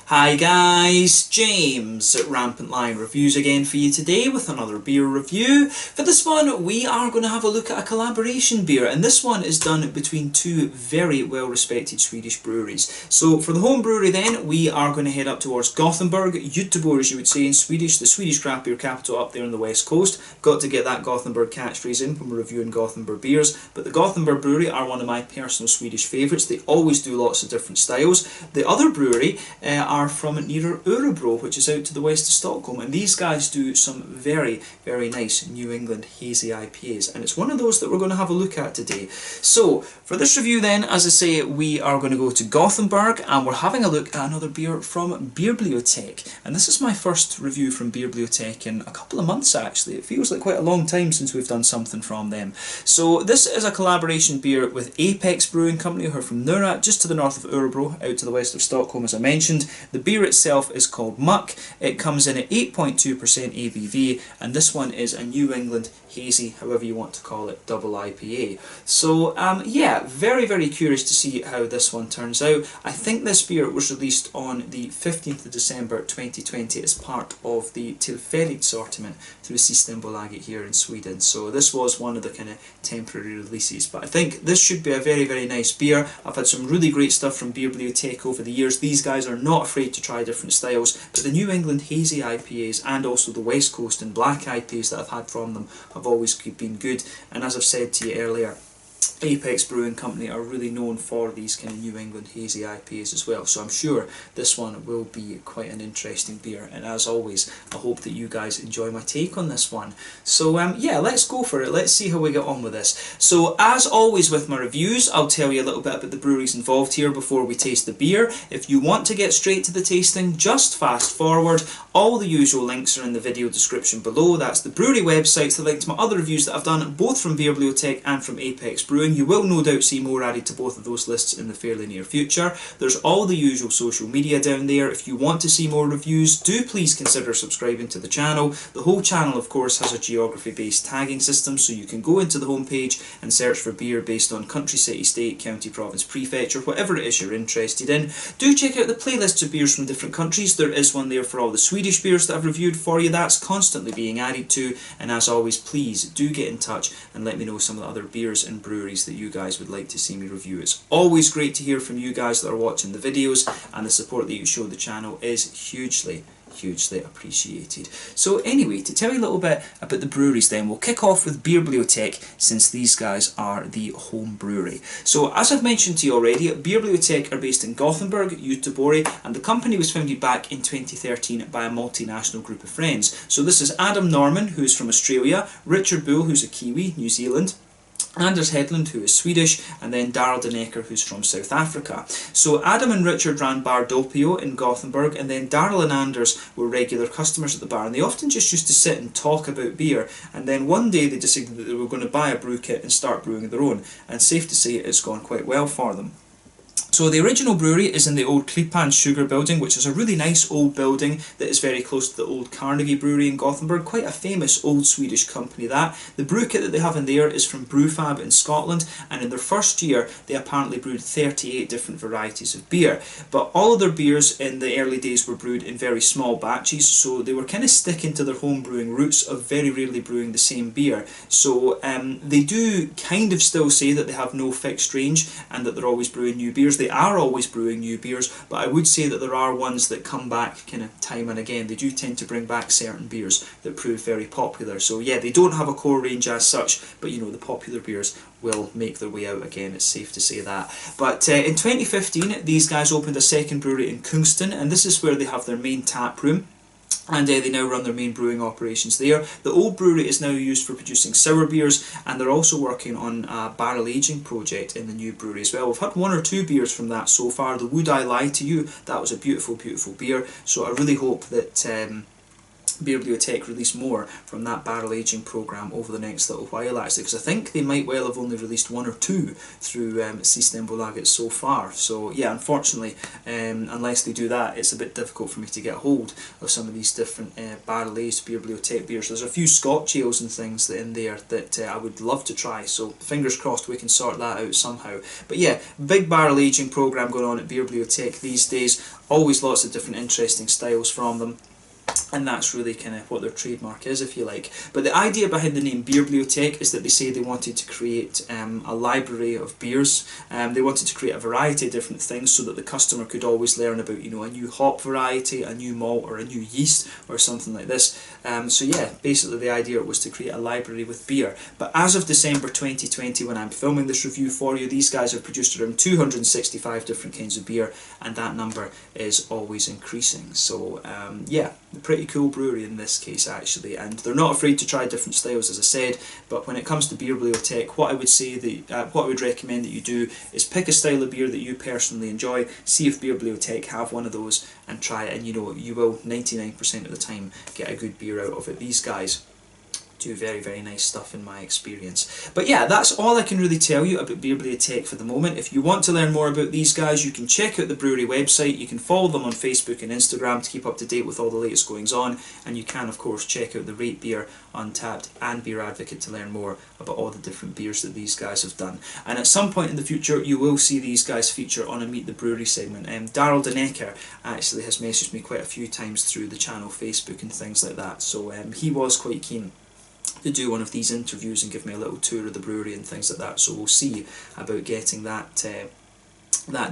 Hi guys, James at RampantLionReviews again for you today with another beer review. For this one we are going to have a look at a collaboration beer, and this one is done between two very well respected Swedish breweries. So for the home brewery then, we are going to head up towards Gothenburg, Göteborg as you would say in Swedish, the Swedish craft beer capital up there on the west coast. Got to get that Gothenburg catchphrase in when we're reviewing Gothenburg beers, but the Gothenburg brewery are one of my personal Swedish favourites. They always do lots of different styles. The other brewery are from near Örebro, which is out to the west of Stockholm, and these guys do some very nice New England hazy IPAs, and it's one of those that we're going to have a look at today. So for this review then, as I say, we are going to go to Gothenburg and we're having a look at another beer from Beerbliotek, and this is my first review from Beerbliotek in a couple of months actually. It feels like quite a long time since we've done something from them. So this is a collaboration beer with Apex Brewing Co, who are from Nora, just to the north of Örebro, out to the west of Stockholm as I mentioned. The beer itself is called Muck. It comes in at 8.2% ABV, and this one is a New England hazy, however you want to call it, double IPA. So yeah, very curious to see how this one turns out. I think this beer was released on the 15th of December 2020 as part of the Tillfälligt assortment through Systembolaget here in Sweden. So this was one of the kind of temporary releases, but I think this should be a very nice beer. I've had some really great stuff from Beerbliotek over the years. These guys are not afraid to try different styles, but the New England hazy IPAs and also the West Coast and black IPAs that I've had from them have always been good, and as I've said to you earlier, Apex Brewing Company are really known for these kind of New England hazy IPAs as well, so I'm sure this one will be quite an interesting beer, and as always I hope that you guys enjoy my take on this one. So yeah, let's go for it, let's see how we get on with this. So as always with my reviews, I'll tell you a little bit about the breweries involved here before we taste the beer. If you want to get straight to the tasting, just fast forward. All the usual links are in the video description below. That's the brewery websites, the link to my other reviews that I've done both from Beerbliotek and from Apex Brewing. You will no doubt see more added to both of those lists in the fairly near future. There's all the usual social media down there. If you want to see more reviews, do please consider subscribing to the channel. The whole channel of course has a geography based tagging system, so you can go into the homepage and search for beer based on country, city, state, county, province, prefecture, whatever it is you're interested in. Do check out the playlists of beers from different countries. There is one there for all the Swedish beers that I've reviewed for you. That's constantly being added to, and as always please do get in touch and let me know some of the other beers and breweries that you guys would like to see me review. It's always great to hear from you guys that are watching the videos, and the support that you show the channel is hugely appreciated. So anyway, to tell you a little bit about the breweries then, we'll kick off with Beerbliotek, since these guys are the home brewery. So as I've mentioned to you already, Beerbliotek are based in Gothenburg, Göteborg, and the company was founded back in 2013 by a multinational group of friends. So this is Adam Norman, who's from Australia, Richard Bull, who's a Kiwi, New Zealand, Anders Hedlund, who is Swedish, and then Daryl Deneker, who's from South Africa. So Adam and Richard ran Bar Doppio in Gothenburg, and then Daryl and Anders were regular customers at the bar, and they often just used to sit and talk about beer, and then one day they decided that they were going to buy a brew kit and start brewing their own, and safe to say it's gone quite well for them. So the original brewery is in the old Klippan Sugar building, which is a really nice old building that is very close to the old Carnegie brewery in Gothenburg, quite a famous old Swedish company that. The brew kit that they have in there is from Brewfab in Scotland, and in their first year they apparently brewed 38 different varieties of beer. But all of their beers in the early days were brewed in very small batches, so they were kind of sticking to their home brewing roots of very rarely brewing the same beer. So they do kind of still say that they have no fixed range and that they're always brewing new beers. They are always brewing new beers, but I would say that there are ones that come back kind of time and again. They do tend to bring back certain beers that prove very popular. So yeah, they don't have a core range as such, but you know, the popular beers will make their way out again, it's safe to say that. But in 2015 these guys opened a second brewery in Kungston, and this is where they have their main tap room, and they now run their main brewing operations there. The old brewery is now used for producing sour beers, and they're also working on a barrel aging project in the new brewery as well. We've had one or two beers from that so far. The Would I Lie to You, that was a beautiful beer, so I really hope that Beerbliotek release more from that barrel aging program over the next little while, actually, because I think they might well have only released 1 or 2 through Systembolaget so far. So yeah, unfortunately, unless they do that, it's a bit difficult for me to get hold of some of these different barrel aged Beerbliotek beers. There's a few Scotch ales and things in there that I would love to try, so fingers crossed we can sort that out somehow. But yeah, big barrel aging program going on at Beerbliotek these days. Always lots of different interesting styles from them. And that's really kind of what their trademark is, if you like. But the idea behind the name Beerbliotek is that they say they wanted to create a library of beers. They wanted to create a variety of different things so that the customer could always learn about, you know, a new hop variety, a new malt, or a new yeast, or something like this. So yeah, basically the idea was to create a library with beer. But as of December 2020, when I'm filming this review for you, these guys have produced around 265 different kinds of beer, and that number is always increasing. So yeah, a pretty cool brewery in this case, actually, and they're not afraid to try different styles, as I said. But when it comes to Beerbliotek, what I would say that what I would recommend that you do is pick a style of beer that you personally enjoy, see if Beerbliotek have one of those, and try it, and you know, you will 99% of the time get a good beer out of it. These guys do very, very nice stuff in my experience. But yeah, that's all I can really tell you about Beerbliotek for the moment. If you want to learn more about these guys, you can check out the brewery website, you can follow them on Facebook and Instagram to keep up to date with all the latest goings on, and you can of course check out the Rate Beer, Untappd and Beer Advocate to learn more about all the different beers that these guys have done. And at some point in the future you will see these guys feature on a Meet the Brewery segment. Daryl Denecker actually has messaged me quite a few times through the channel Facebook and things like that, so he was quite keen to do one of these interviews and give me a little tour of the brewery and things like that, so we'll see about getting that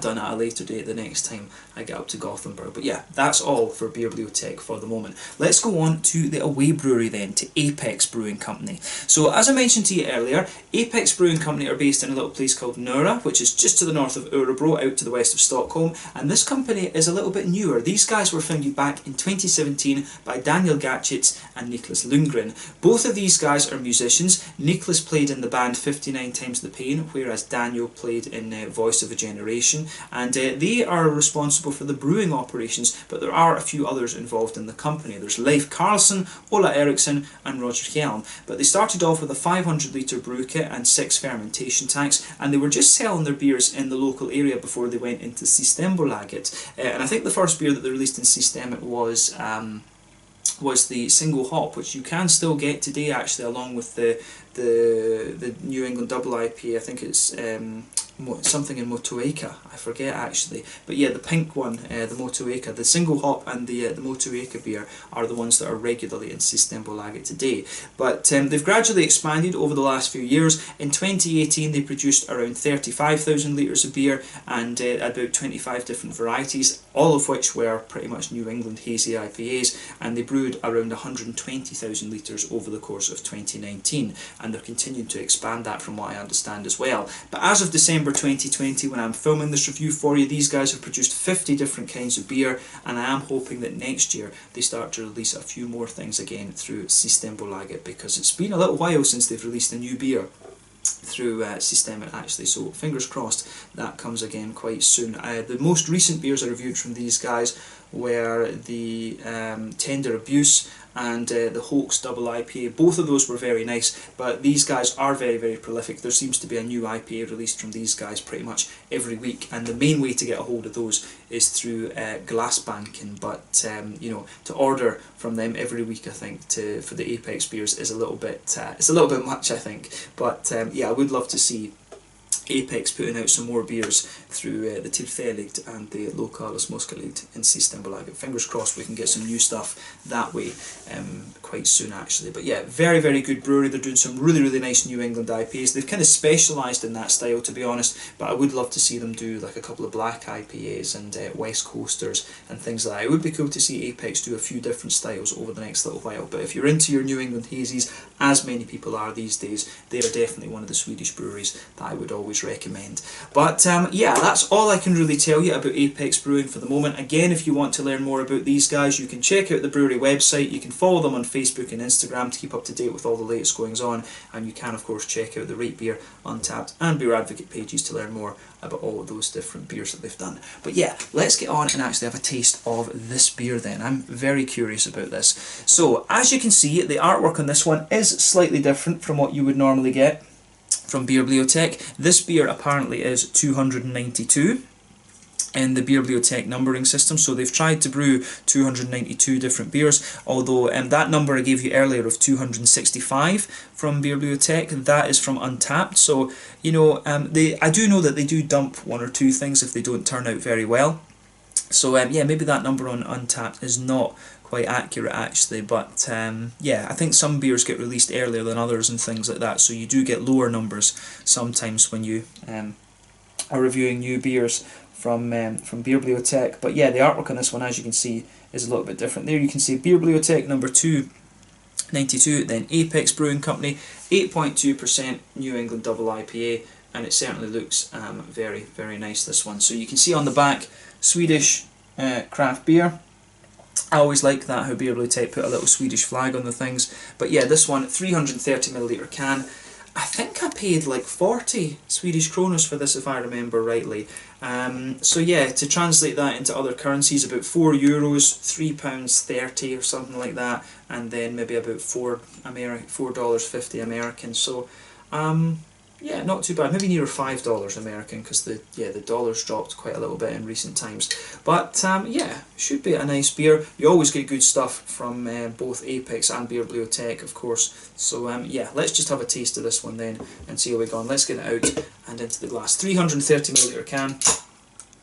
done at a later date the next time I get up to Gothenburg. But yeah, that's all for Beerbliotek for the moment. Let's go on to the away brewery then, to Apex Brewing Company. So as I mentioned to you earlier, Apex Brewing Company are based in a little place called Nora, which is just to the north of Örebro, out to the west of Stockholm, and this company is a little bit newer. These guys were founded back in 2017 by Daniel Gatchitz and Niklas Lundgren. Both of these guys are musicians. Niklas played in the band 59 Times the Pain, whereas Daniel played in Voice of a Generation, and they are responsible for the brewing operations, but there are a few others involved in the company. There's Leif Karlsson, Ola Eriksson and Roger Hjelm, but they started off with a 500 litre brew kit and 6 fermentation tanks, and they were just selling their beers in the local area before they went into Systembolaget. And I think the first beer that they released in System was the single hop, which you can still get today actually, along with the New England Double IPA. I think it's something in Motueka, I forget actually, but yeah, the pink one, the Motueka, the single hop and the Motueka beer are the ones that are regularly in Systembolaget today. But they've gradually expanded over the last few years. In 2018 they produced around 35,000 litres of beer and about 25 different varieties, all of which were pretty much New England hazy IPAs, and they brewed around 120,000 litres over the course of 2019, and they're continuing to expand that from what I understand as well. But as of December 2020, when I'm filming this review for you, these guys have produced 50 different kinds of beer, and I am hoping that next year they start to release a few more things again through Systembolaget, because it's been a little while since they've released a new beer through Systemet actually, so fingers crossed that comes again quite soon. The most recent beers I reviewed from these guys were the Tender Abuse and the Hoax Double IPA. Both of those were very nice, but these guys are very, very prolific. There seems to be a new IPA released from these guys pretty much every week, and the main way to get a hold of those is through Glassbanken, but you know, to order from them every week, I think, for the Apex beers is a little bit much, I think. But yeah, I would love to see Apex putting out some more beers through the Tillfälligt and the Lokalis Muskelid in Systembolaget. Fingers crossed we can get some new stuff that way quite soon actually. But yeah, very, very good brewery. They're doing some really, really nice New England IPAs. They've kind of specialised in that style, to be honest, but I would love to see them do like a couple of black IPAs and West Coasters and things like that. It would be cool to see Apex do a few different styles over the next little while. But if you're into your New England hazies, as many people are these days, they are definitely one of the Swedish breweries that I would always always recommend. But yeah, that's all I can really tell you about Apex Brewing for the moment. Again, if you want to learn more about these guys, you can check out the brewery website, you can follow them on Facebook and Instagram to keep up to date with all the latest goings on, and you can of course check out the Rate Beer, Untappd and Beer Advocate pages to learn more about all of those different beers that they've done. But yeah, let's get on and actually have a taste of this beer then. I'm very curious about this. So as you can see, the artwork on this one is slightly different from what you would normally get from Beerbliotek. This beer apparently is 292 in the Beerbliotek numbering system, so they've tried to brew 292 different beers, although that number I gave you earlier of 265 from Beerbliotek, that is from Untappd. So you know, I do know that they do dump one or two things if they don't turn out very well. So yeah, maybe that number on Untappd is not quite accurate actually, but yeah, I think some beers get released earlier than others and things like that, so you do get lower numbers sometimes when you are reviewing new beers from Beerbliotek. But yeah, the artwork on this one, as you can see, is a little bit different. There you can see Beerbliotek number 292, then Apex Brewing Company, 8.2% New England Double IPA, and it certainly looks very, very nice, this one. So you can see on the back, Swedish craft beer. I always like that, how Beerbliotek put a little Swedish flag on the things. But yeah, this one, 330ml can. I think I paid like 40 Swedish kroners for this, if I remember rightly. So yeah, to translate that into other currencies, about €4, £3.30 or something like that, and then maybe about $4.50 American. So yeah, not too bad. Maybe near $5 American, because the dollar's dropped quite a little bit in recent times. But yeah, should be a nice beer. You always get good stuff from both Apex and Beerbliotek, of course. So yeah, let's just have a taste of this one then and see how we go on. Let's get it out and into the glass. 330ml can,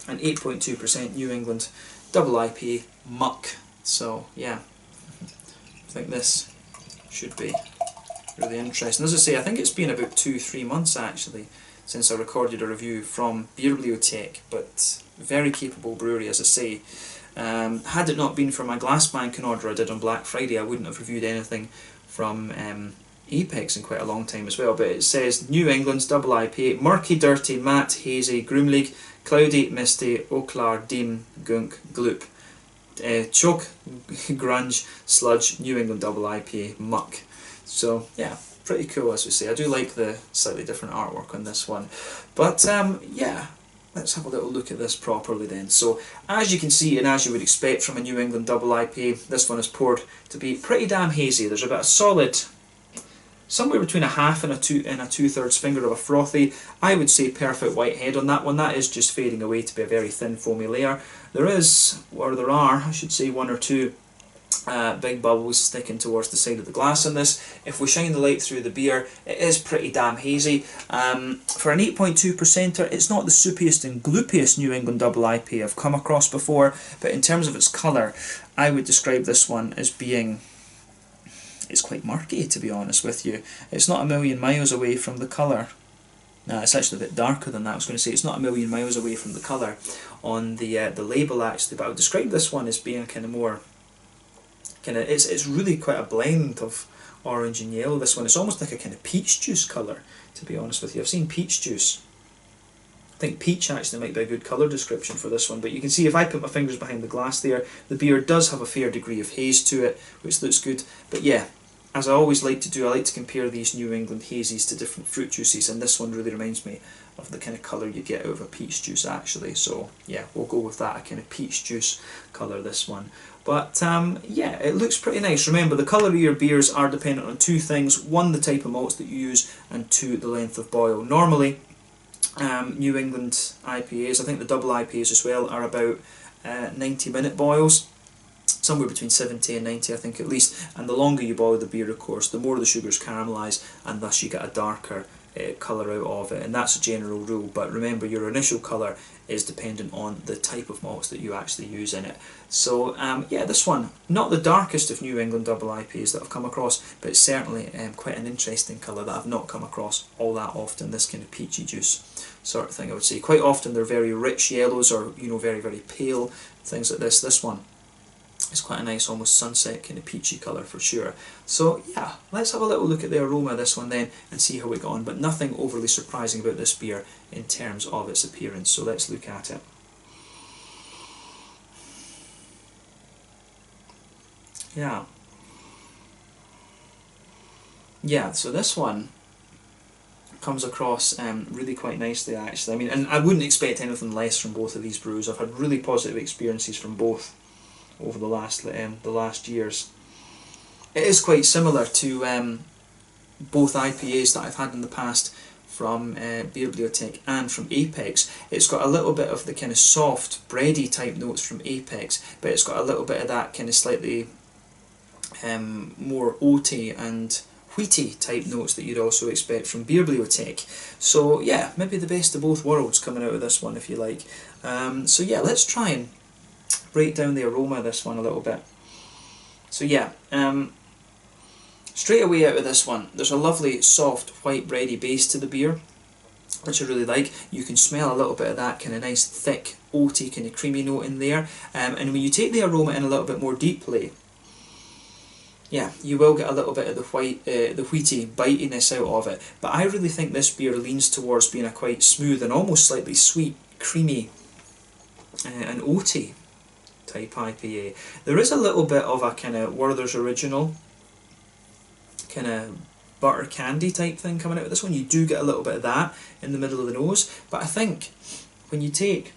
and 8.2% New England Double IPA Muck. So yeah, I think this should be really interesting. As I say, I think it's been about 2-3 months actually since I recorded a review from Beerbliotek, but very capable brewery, as I say. Had it not been for my glass banking order I did on Black Friday, I wouldn't have reviewed anything from Apex in quite a long time as well. But it says New England's Double IPA, murky, dirty, matte, hazy, groomlig, cloudy, misty, oklar, dim, gunk, gloop, choke, grunge, sludge, New England Double IPA, muck. So yeah, pretty cool, as we say. I do like the slightly different artwork on this one. But yeah, let's have a little look at this properly then. So as you can see, and as you would expect from a New England Double IPA, this one is poured to be pretty damn hazy. There's about a solid, somewhere between a half and a two-thirds finger of a frothy, I would say perfect white head on that one. That is just fading away to be a very thin foamy layer. There are, I should say, one or two big bubbles sticking towards the side of the glass on this. If we shine the light through the beer, it is pretty damn hazy. For an 8.2%er, it's not the soupiest and gloopiest New England Double IPA I've come across before, but in terms of its colour, I would describe this one as being, it's quite murky, to be honest with you. It's not a million miles away from the colour. No, it's actually a bit darker than that. I was going to say it's not a million miles away from the colour on the label actually, but I would describe this one as being kind of more, it's really quite a blend of orange and yellow. This one, it's almost like a kind of peach juice colour, to be honest with you. I've seen peach juice. I think peach actually might be a good colour description for this one, but you can see if I put my fingers behind the glass there, the beer does have a fair degree of haze to it, which looks good. But yeah, as I always like to do, I like to compare these New England hazies to different fruit juices, and this one really reminds me of the kind of colour you get out of a peach juice actually. So yeah, we'll go with that, a kind of peach juice colour, this one. But yeah, it looks pretty nice. Remember, the colour of your beers are dependent on two things: one, the type of malts that you use, and two, the length of boil. Normally, New England IPAs, I think the double IPAs as well, are about 90-minute boils. Somewhere between 70 and 90, I think, at least. And the longer you boil the beer, of course, the more the sugars caramelise, and thus you get a darker colour out of it. And that's a general rule, but remember, your initial colour is dependent on the type of malts that you actually use in it. So yeah, this one, not the darkest of New England Double IPAs that I've come across, but it's certainly quite an interesting colour that I've not come across all that often, this kind of peachy juice sort of thing, I would say. Quite often they're very rich yellows, or, you know, very, very pale, things like this. This one, It's quite a nice, almost sunset kind of peachy colour for sure. So yeah, let's have a little look at the aroma of this one then and see how we got on, but nothing overly surprising about this beer in terms of its appearance, so let's look at it. Yeah, so this one comes across really quite nicely actually. I mean, and I wouldn't expect anything less from both of these brews. I've had really positive experiences from both over the last years. It is quite similar to both IPAs that I've had in the past from Beerbliotek and from Apex. It's got a little bit of the kind of soft, bready type notes from Apex, but it's got a little bit of that kind of slightly more oaty and wheaty type notes that you'd also expect from Beerbliotek. So yeah, maybe the best of both worlds coming out of this one, if you like. So yeah, let's try and break down the aroma of this one a little bit. So yeah, straight away out of this one, there's a lovely soft white bready base to the beer, which I really like. You can smell a little bit of that kind of nice thick oaty kind of creamy note in there, and when you take the aroma in a little bit more deeply, yeah, you will get a little bit of the wheaty bitiness out of it. But I really think this beer leans towards being a quite smooth and almost slightly sweet, creamy, and oaty type IPA. There is a little bit of a kind of Werther's Original, kind of butter candy type thing coming out of this one. You do get a little bit of that in the middle of the nose. But I think when you take,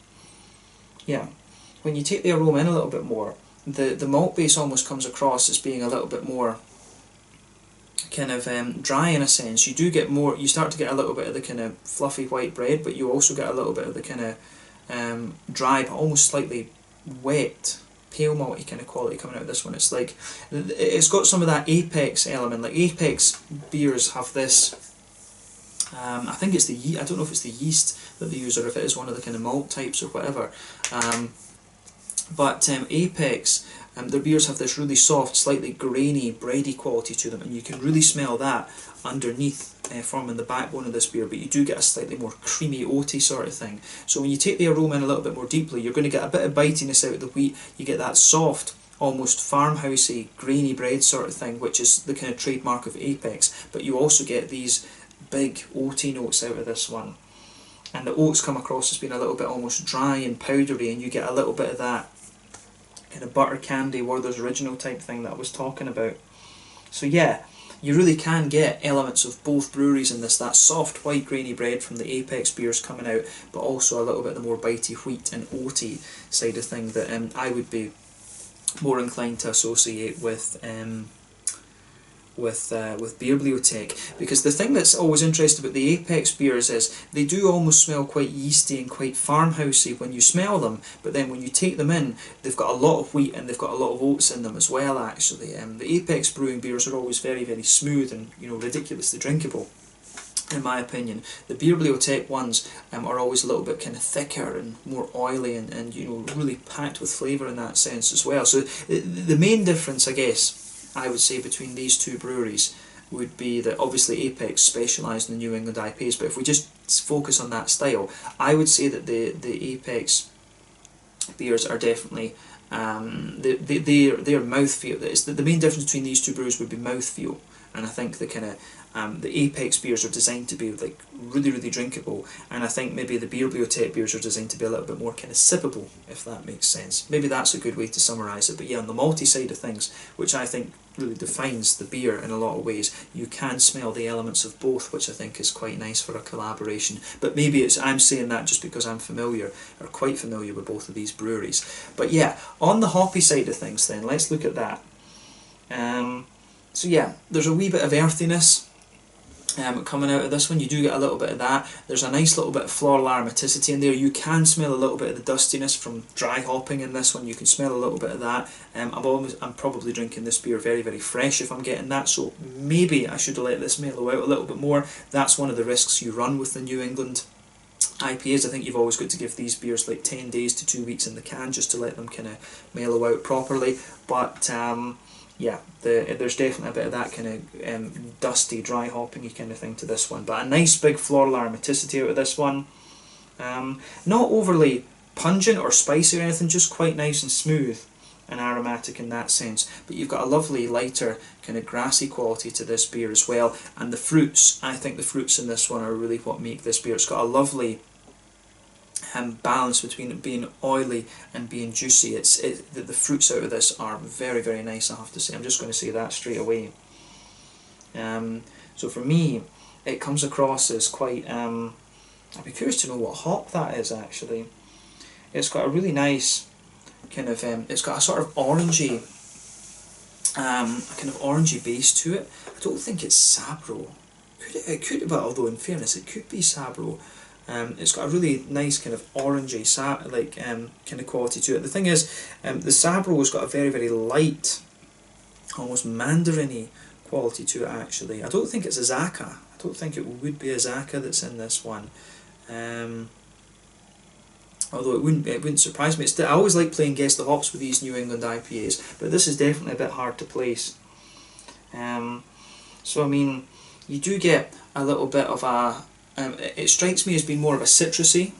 when you take the aroma in a little bit more, the malt base almost comes across as being a little bit more kind of dry in a sense. You do get more, you start to get a little bit of the kind of fluffy white bread, but you also get a little bit of the kind of dry but almost slightly wet pale malty kind of quality coming out of this one. It's like, it's got some of that Apex element. Like Apex beers have this, I think it's the I don't know if it's the yeast that they use or if it is one of the kind of malt types or whatever. But Apex, their beers have this really soft, slightly grainy, bready quality to them, and you can really smell that underneath, forming the backbone of this beer, but you do get a slightly more creamy, oaty sort of thing. So when you take the aroma in a little bit more deeply, you're going to get a bit of bitiness out of the wheat. You get that soft, almost farmhousey, grainy bread sort of thing, which is the kind of trademark of Apex, but you also get these big, oaty notes out of this one. And the oats come across as being a little bit almost dry and powdery, and you get a little bit of that kind of butter candy, Werther's Original type thing that I was talking about. So yeah, you really can get elements of both breweries in this, that soft white grainy bread from the Apex beers coming out, but also a little bit of the more bitey wheat and oaty side of thing that I would be more inclined to associate with Beerbliotek, because the thing that's always interesting about the Apex beers is they do almost smell quite yeasty and quite farmhousey when you smell them, but then when you take them in, they've got a lot of wheat and they've got a lot of oats in them as well actually. The Apex Brewing beers are always very, very smooth and, you know, ridiculously drinkable, in my opinion. The Beerbliotek ones are always a little bit kind of thicker and more oily and you know, really packed with flavour in that sense as well. So the main difference, I guess, I would say between these two breweries would be that obviously Apex specialised in the New England IPAs, but if we just focus on that style, I would say that the Apex beers are definitely their mouthfeel. It's the main difference between these two brews would be mouthfeel, and I think the kind of the Apex beers are designed to be like really, really drinkable, and I think maybe the Beerbliotek beers are designed to be a little bit more kind of sippable, if that makes sense. Maybe that's a good way to summarise it. But yeah, on the malty side of things, which I think really defines the beer in a lot of ways, you can smell the elements of both, which I think is quite nice for a collaboration. But maybe I'm saying that just because I'm familiar, or quite familiar with both of these breweries. But yeah, on the hoppy side of things then, let's look at that. So yeah, there's a wee bit of earthiness coming out of this one. You do get a little bit of that. There's a nice little bit of floral aromaticity in there. You can smell a little bit of the dustiness from dry hopping in this one. You can smell a little bit of that. I'm probably drinking this beer very, very fresh if I'm getting that, so maybe I should have let this mellow out a little bit more. That's one of the risks you run with the New England IPAs. I think you've always got to give these beers like 10 days to 2 weeks in the can just to let them kind of mellow out properly. But yeah, there's definitely a bit of that kind of dusty, dry hopping kind of thing to this one. But a nice big floral aromaticity out of this one. Not overly pungent or spicy or anything, just quite nice and smooth. and aromatic in that sense, but you've got a lovely lighter kind of grassy quality to this beer as well. And the fruits, I think the fruits in this one are really what make this beer. It's got a lovely balance between it being oily and being juicy. The fruits out of this are very, very nice, I have to say. I'm just going to say that straight away. So for me, it comes across as quite, I'd be curious to know what hop that is actually. It's got a really nice kind of, it's got a sort of orangey, a kind of orangey base to it. I don't think it's Sabro. It could, but although in fairness, it could be Sabro. It's got a really nice kind of orangey, kind of quality to it. The thing is, the Sabro has got a very, very light, almost mandarin-y quality to it actually. I don't think it's a Zaka. I don't think it would be a Zaka that's in this one. Although it wouldn't surprise me. I always like playing guess the hops with these New England IPAs, but this is definitely a bit hard to place. So I mean, you do get a little bit of a. It strikes me as being more of a citrusy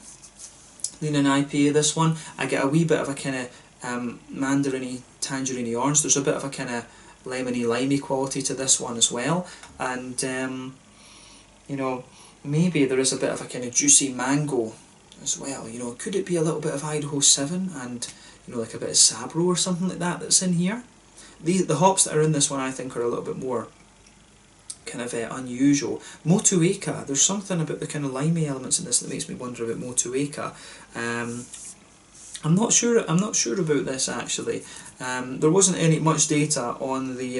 leaning IPA. This one, I get a wee bit of a kind of mandarin-y, tangerine-y orange. There's a bit of a kind of lemony, limey quality to this one as well, and you know, maybe there is a bit of a kind of juicy mango as well. You know, could it be a little bit of Idaho 7 and, you know, like a bit of Sabro or something like that that's in here? The hops that are in this one I think are a little bit more kind of unusual. Motueka, there's something about the kind of limey elements in this that makes me wonder about Motueka. I'm not sure about this actually. There wasn't much data on the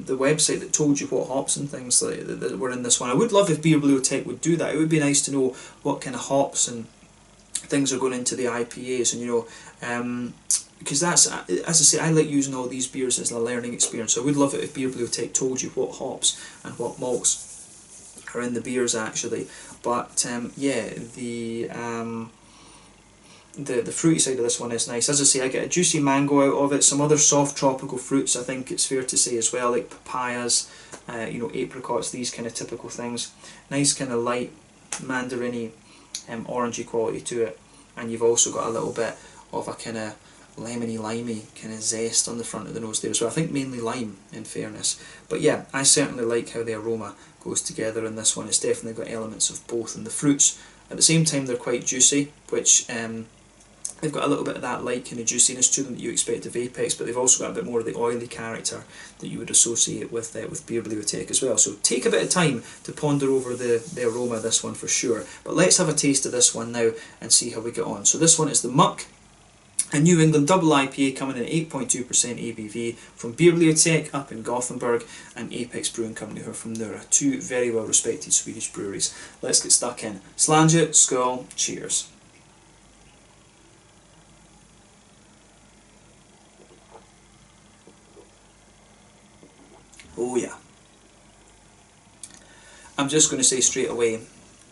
website that told you what hops and things like that were in this one. I would love if Beerbliotek would do that. It would be nice to know what kind of hops and things are going into the IPAs, and you know, because that's, as I say, I like using all these beers as a learning experience. So I would love it if Beerbliotek told you what hops and what malts are in the beers actually. But yeah, the fruity side of this one is nice. As I say, I get a juicy mango out of it, some other soft tropical fruits I think it's fair to say as well, like papayas, you know, apricots, these kind of typical things. Nice kind of light mandarin-y, orangey quality to it, and you've also got a little bit of a kind of lemony, limey kind of zest on the front of the nose there as well. I think mainly lime in fairness, but yeah, I certainly like how the aroma goes together in this one. It's definitely got elements of both, and the fruits at the same time they're quite juicy, which they've got a little bit of that light kind of juiciness to them that you expect of Apex, but they've also got a bit more of the oily character that you would associate with Beerbliotek as well. So take a bit of time to ponder over the aroma of this one for sure. But let's have a taste of this one now and see how we get on. So this one is the Muck, a New England Double IPA coming in at 8.2% ABV from Beerbliotek up in Gothenburg and Apex Brewing Co who are from Nora, two very well respected Swedish breweries. Let's get stuck in. Slange, skål, cheers. Oh yeah. I'm just going to say straight away,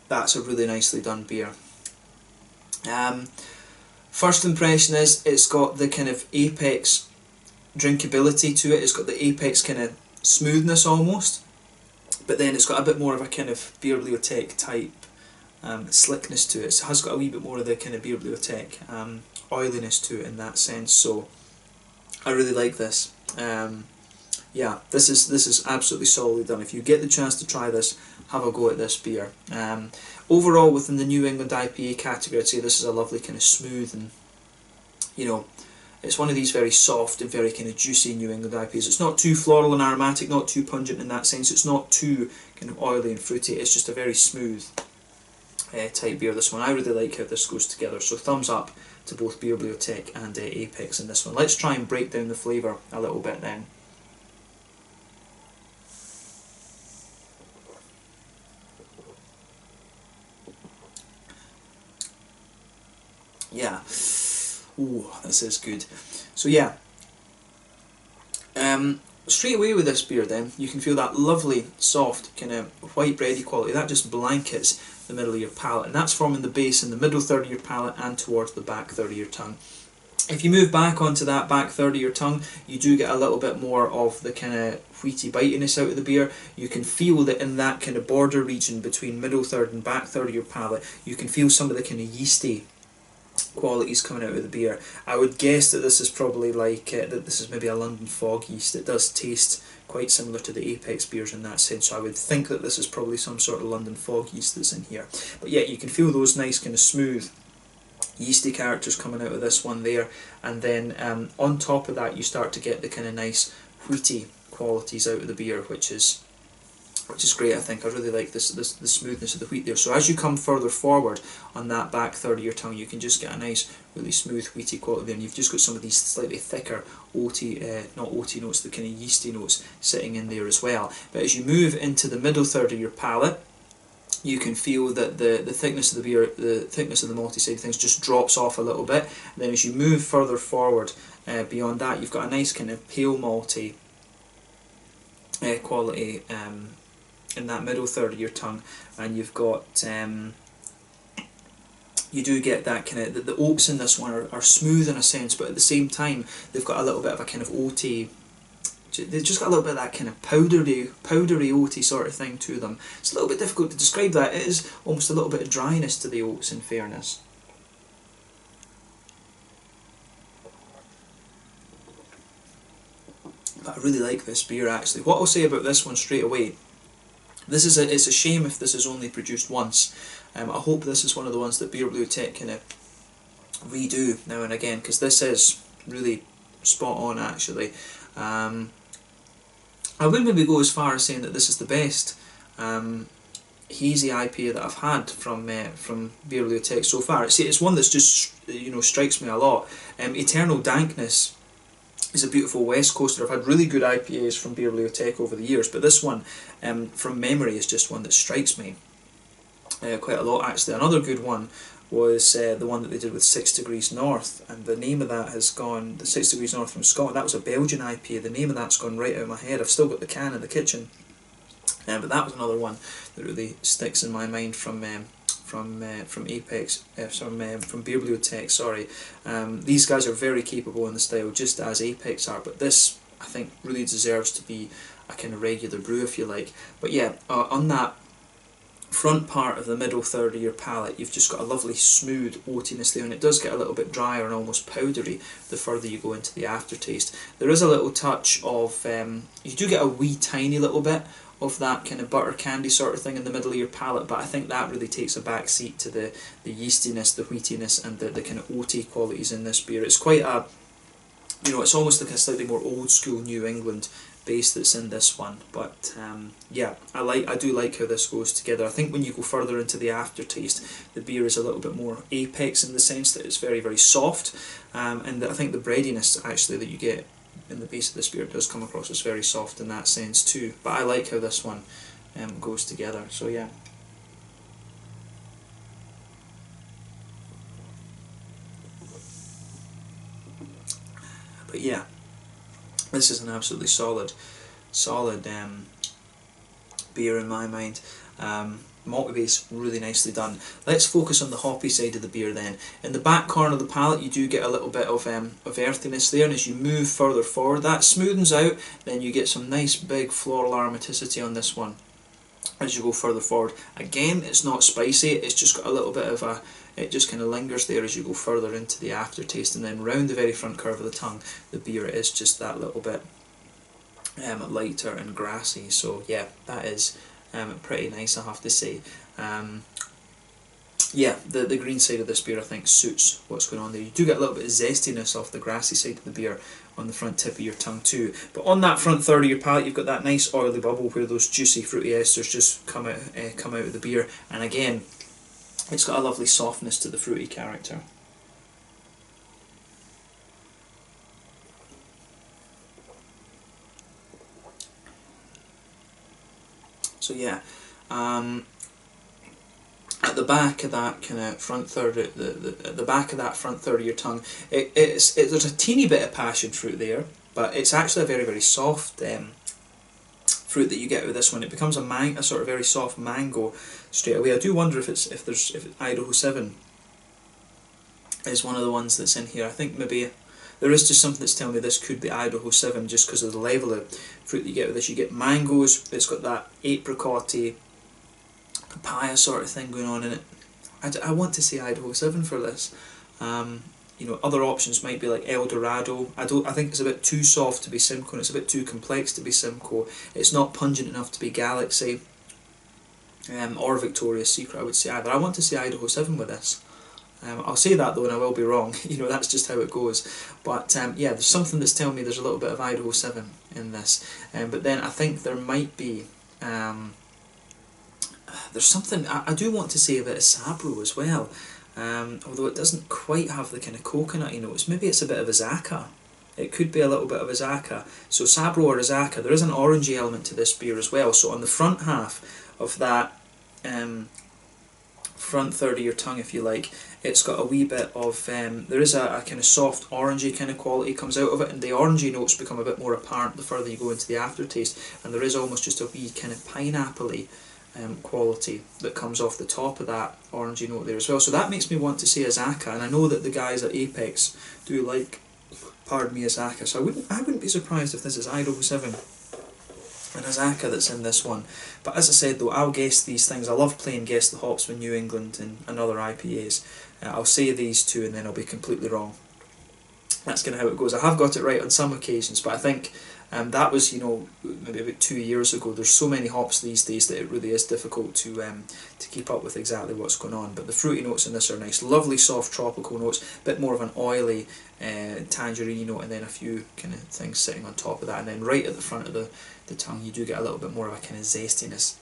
that's a really nicely done beer. First impression is it's got the kind of Apex drinkability to it. It's got the Apex kind of smoothness almost, but then it's got a bit more of a kind of Beerbliotek type slickness to it. So it has got a wee bit more of the kind of Beerbliotek oiliness to it in that sense. So I really like this. Yeah, this is absolutely solidly done. If you get the chance to try this, have a go at this beer. Overall, within the New England IPA category, I'd say this is a lovely kind of smooth, and you know, it's one of these very soft and very kind of juicy New England IPAs. It's not too floral and aromatic, not too pungent in that sense. It's not too kind of oily and fruity. It's just a very smooth type beer, this one. I really like how this goes together. So thumbs up to both Beerbliotek and Apex in this one. Let's try and break down the flavour a little bit then. Yeah, ooh, this is good. So yeah, straight away with this beer then, you can feel that lovely, soft, kind of white bready quality. That just blankets the middle of your palate, and that's forming the base in the middle third of your palate and towards the back third of your tongue. If you move back onto that back third of your tongue, you do get a little bit more of the kind of wheaty bitiness out of the beer. You can feel that in that kind of border region between middle third and back third of your palate, you can feel some of the kind of yeasty qualities coming out of the beer. I would guess that this is probably like, that this is maybe a London fog yeast. It does taste quite similar to the Apex beers in that sense, so I would think that this is probably some sort of London fog yeast that's in here. But yeah, you can feel those nice kind of smooth yeasty characters coming out of this one there, and then on top of that you start to get the kind of nice wheaty qualities out of the beer, which is great. I think I really like the smoothness of the wheat there. So as you come further forward on that back third of your tongue, you can just get a nice, really smooth wheaty quality there, and you've just got some of these slightly thicker oaty, not oaty notes, the kind of yeasty notes sitting in there as well. But as you move into the middle third of your palate, you can feel that the thickness of the beer, the thickness of the malty side of things just drops off a little bit. And then as you move further forward beyond that, you've got a nice kind of pale malty quality in that middle third of your tongue, and you've got you do get that kind of, the oats in this one are smooth in a sense, but at the same time they've got a little bit of a kind of oaty, they've just got a little bit of that kind of powdery oaty sort of thing to them. It's a little bit difficult to describe that. It is almost a little bit of dryness to the oats, in fairness. But I really like this beer actually. What I'll say about this one straight away, it's a shame if this is only produced once. I hope this is one of the ones that Beerbliotek kind of redo now and again, because this is really spot on actually. I wouldn't maybe go as far as saying that this is the best hazy IPA that I've had from Beerbliotek so far. It's one that's just, you know, strikes me a lot. Eternal Dankness is a beautiful West Coaster. I've had really good IPAs from Beerbliotek over the years, but this one, from memory, is just one that strikes me quite a lot actually. Another good one was the one that they did with 6 Degrees North, and the name of that has gone, the 6 Degrees North from Scotland, that was a Belgian IPA, the name of that's gone right out of my head. I've still got the can in the kitchen, but that was another one that really sticks in my mind from Apex, from Beerbliotek, sorry. These guys are very capable in the style, just as Apex are, but this, I think, really deserves to be a kind of regular brew, if you like. But yeah, on that front part of the middle third of your palate, you've just got a lovely smooth oatiness there, and it does get a little bit drier and almost powdery the further you go into the aftertaste. There is a little touch of, you do get a wee tiny little bit of that kind of butter candy sort of thing in the middle of your palate, but I think that really takes a back seat to the yeastiness, the wheatiness, and the kind of oaty qualities in this beer. It's quite a, you know, it's almost like a slightly more old school New England base that's in this one. But yeah, I do like how this goes together. I think when you go further into the aftertaste, the beer is a little bit more Apex in the sense that it's very, very soft, and I think the breadiness actually that you get in the base of this beer does come across as very soft in that sense too. But I like how this one goes together, so yeah. But yeah, this is an absolutely solid beer in my mind. Malty base, really nicely done. Let's focus on the hoppy side of the beer then. In the back corner of the palate you do get a little bit of earthiness there, and as you move further forward that smoothens out, then you get some nice big floral aromaticity on this one as you go further forward. Again, it's not spicy, it's just got a little bit of a, it just kind of lingers there as you go further into the aftertaste, and then round the very front curve of the tongue the beer is just that little bit lighter and grassy. So yeah, that is pretty nice, I have to say. Yeah, the green side of this beer I think suits what's going on there. You do get a little bit of zestiness off the grassy side of the beer on the front tip of your tongue too. But on that front third of your palate you've got that nice oily bubble where those juicy fruity esters just come out of the beer, and again it's got a lovely softness to the fruity character. So yeah, at the back of that kind of front third, at the back of that front third of your tongue, there's a teeny bit of passion fruit there, but it's actually a very, very soft fruit that you get with this one. It becomes a sort of very soft mango straight away. I do wonder if Idaho 7 is one of the ones that's in here. I think maybe there is just something that's telling me this could be Idaho 7 just because of the level of fruit that you get with this. You get mangoes, it's got that apricot-y, papaya sort of thing going on in it. I want to say Idaho 7 for this. You know, other options might be like El Dorado. I think it's a bit too soft to be Simcoe, and it's a bit too complex to be Simcoe. It's not pungent enough to be Galaxy, or Victoria's Secret, I would say either. I want to say Idaho 7 with this. I'll say that though, and I will be wrong. You know, that's just how it goes. But yeah, there's something that's telling me there's a little bit of Idaho 7 in this. But then I think there might be. There's something I do want to say about a Sabro as well. Although it doesn't quite have the kind of coconutty notes. Maybe it's a bit of Azaka. It could be a little bit of Azaka. So Sabro or Azaka, there is an orangey element to this beer as well. So on the front half of that front third of your tongue, if you like, it's got a wee bit of, there is a kind of soft orangey kind of quality comes out of it, and the orangey notes become a bit more apparent the further you go into the aftertaste, and there is almost just a wee kind of pineapple-y quality that comes off the top of that orangey note there as well. So that makes me want to say Azaka, and I know that the guys at Apex do like, pardon me, Azaka, so I wouldn't be surprised if this is Idaho 7 and Azaka that's in this one. But as I said though, I'll guess these things. I love playing Guess the Hops with New England and other IPAs. I'll say these two and then I'll be completely wrong. That's kind of how it goes. I have got it right on some occasions, but I think that was, you know, maybe about 2 years ago. There's so many hops these days that it really is difficult to keep up with exactly what's going on. But the fruity notes in this are nice, lovely soft tropical notes, a bit more of an oily tangerine note, and then a few kind of things sitting on top of that. And then right at the front of the tongue, you do get a little bit more of a kind of zestiness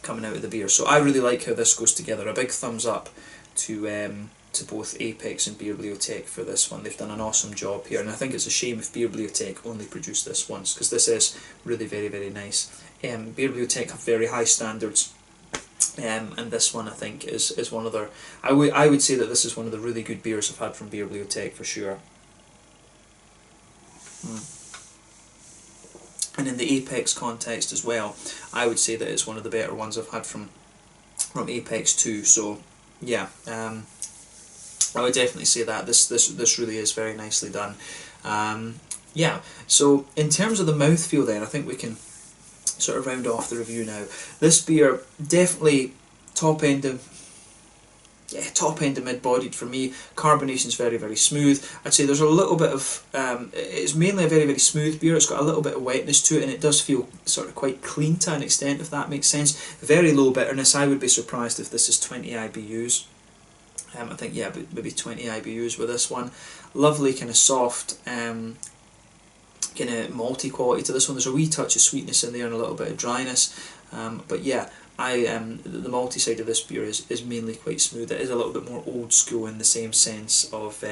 coming out of the beer. So I really like how this goes together. A big thumbs up to both Apex and Beerbliotek for this one. They've done an awesome job here, and I think it's a shame if Beerbliotek only produced this once, because this is really very, very nice. Beerbliotek have very high standards, and this one I think is one of their, I would say that this is one of the really good beers I've had from Beerbliotek for sure. And in the Apex context as well, I would say that it's one of the better ones I've had from Apex too. So yeah, I would definitely say that this really is very nicely done. Yeah, so in terms of the mouthfeel then, I think we can sort of round off the review now. This beer, definitely top end of mid-bodied for me. Carbonation's very, very smooth. I'd say there's a little bit of, it's mainly a very, very smooth beer. It's got a little bit of wetness to it, and it does feel sort of quite clean to an extent, if that makes sense. Very low bitterness. I would be surprised if this is 20 IBUs. I think, yeah, maybe 20 IBUs with this one. Lovely kind of soft, kind of malty quality to this one. There's a wee touch of sweetness in there and a little bit of dryness. But yeah, the malty side of this beer is mainly quite smooth. It is a little bit more old school in the same sense of,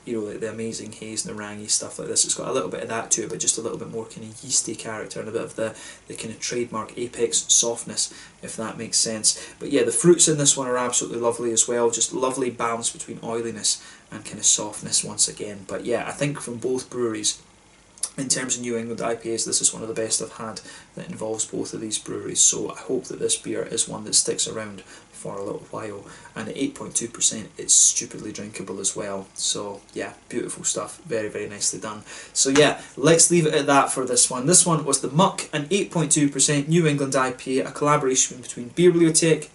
you know, like the Amazing Haze and the Rangy stuff like this. It's got a little bit of that to it, but just a little bit more kind of yeasty character and a bit of the kind of trademark Apex softness, if that makes sense. But yeah, the fruits in this one are absolutely lovely as well. Just lovely balance between oiliness and kind of softness once again. But yeah, I think from both breweries, in terms of New England IPAs, this is one of the best I've had that involves both of these breweries, so I hope that this beer is one that sticks around for a little while. And at 8.2%, it's stupidly drinkable as well. So yeah, beautiful stuff, very, very nicely done. So yeah, let's leave it at that for this one. This one was the Muck, an 8.2% New England IPA, a collaboration between Beerbliotek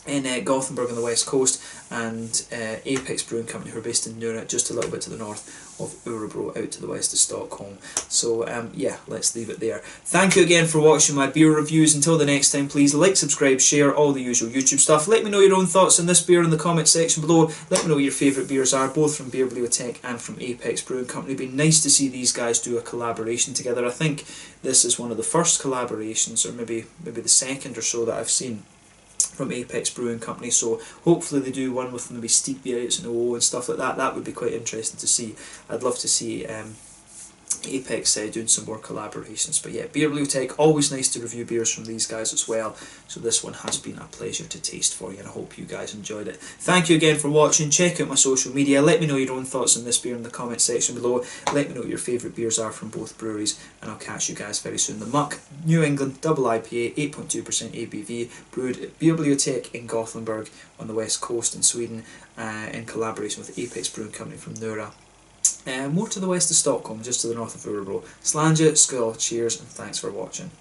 in Gothenburg on the west coast and Apex Brewing Company, who are based in Nora, just a little bit to the north of Örebro, out to the west of Stockholm. So yeah, let's leave it there. Thank you again for watching my beer reviews. Until the next time, please like, subscribe, share, all the usual YouTube stuff. Let me know your own thoughts on this beer in the comment section below. Let me know what your favourite beers are, both from Beerbliotek and from Apex Brewing Company. It'd be nice to see these guys do a collaboration together. I think this is one of the first collaborations, or maybe the second or so, that I've seen from Apex Brewing Company, so hopefully they do one with maybe steep beers and OO and stuff like that. That would be quite interesting to see. I'd love to see Apex doing some more collaborations. But yeah, Beerbliotek, always nice to review beers from these guys as well. So this one has been a pleasure to taste for you, and I hope you guys enjoyed it. Thank you again for watching. Check out my social media. Let me know your own thoughts on this beer in the comment section below. Let me know what your favourite beers are from both breweries, and I'll catch you guys very soon. The Muck New England Double IPA, 8.2% ABV, brewed at Beerbliotek in Gothenburg on the west coast in Sweden, in collaboration with Apex Brewing Company from Nora. More to the west of Stockholm, just to the north of Örebro. Slange, skull, cheers, and thanks for watching.